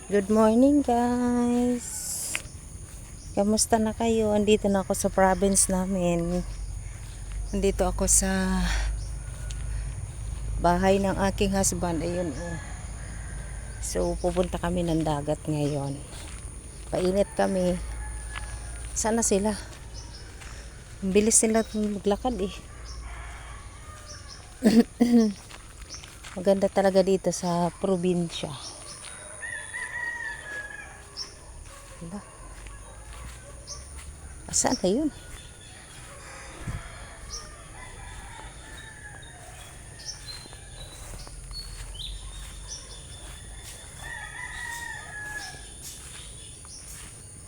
Good morning guys. Kamusta na kayo? Andito na ako sa province namin. Andito ako sa bahay ng aking husband. Ayun oh. So pupunta kami ng dagat ngayon. Painit kami. Sana sila? Ang bilis nila maglakad eh. Maganda talaga dito sa probinsya. Diba? Saan na yun?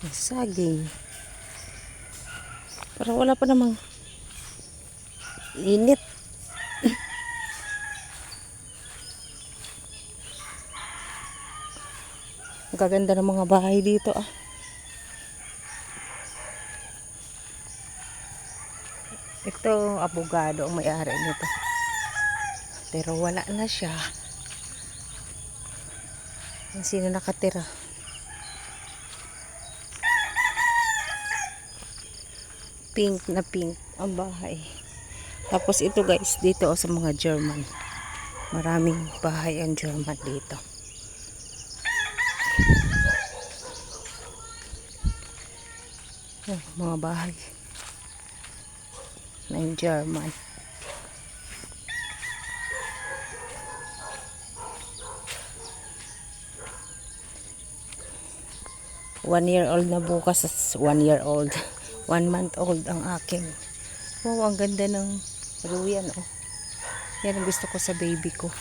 Saging. Pero wala pa namang init. Ang gaganda ng mga bahay dito ah. Ito, abogado ang may-ari nito. Pero wala na siya. Sino nakatira? Pink na pink ang bahay. Tapos ito guys, dito sa mga German. Maraming bahay ang German dito. Oh, mga bahay ng German. One-year-old na bukas. 1 year old. 1 month old ang aking. Wow, ang ganda ng ruyan oh. Yan ang gusto ko sa baby ko.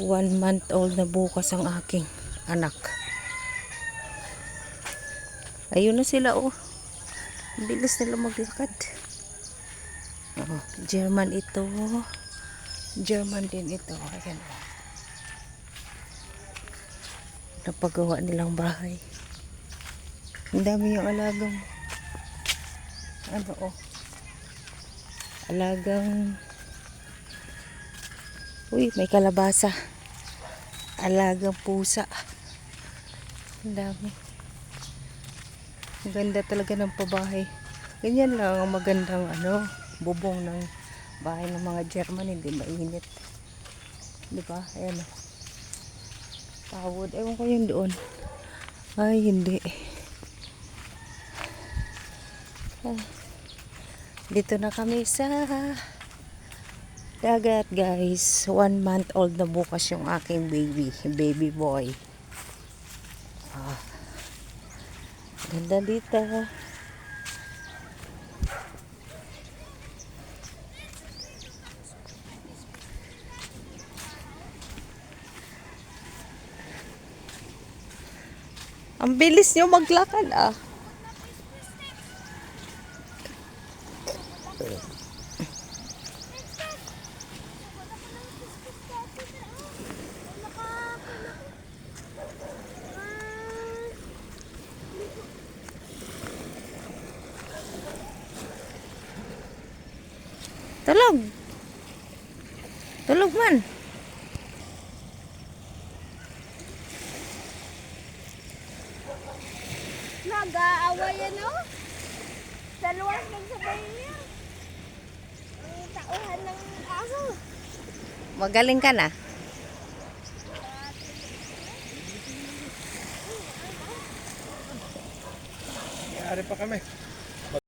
1 month old na bukas ang aking anak. Ayun na sila oh. Ang bilis nila maglakad. Oh, German ito. German din ito. Ayan oh. Napagawa nilang bahay. Ang dami yung alagang ano oh. Alagang uy, may kalabasa. Alagang pusa. Ang dami. Ang ganda talaga ng pabahay. Ganyan lang ang magandang ano, bubong ng bahay ng mga German, hindi mainit. 'Di ba? Ayan oh. Pawod. Ewan ko yun doon. Ay, hindi. Dito na kami sa dagat guys. 1 month old na bukas yung aking baby boy. Ganda dito. Ang bilis nyo maglakad ah. Tulog. Tulog man. Nag-aaway yan o. Dalawas lang sa bahay niya. Ang tauhan ng aso. Magaling ka na. May-ari pa kami.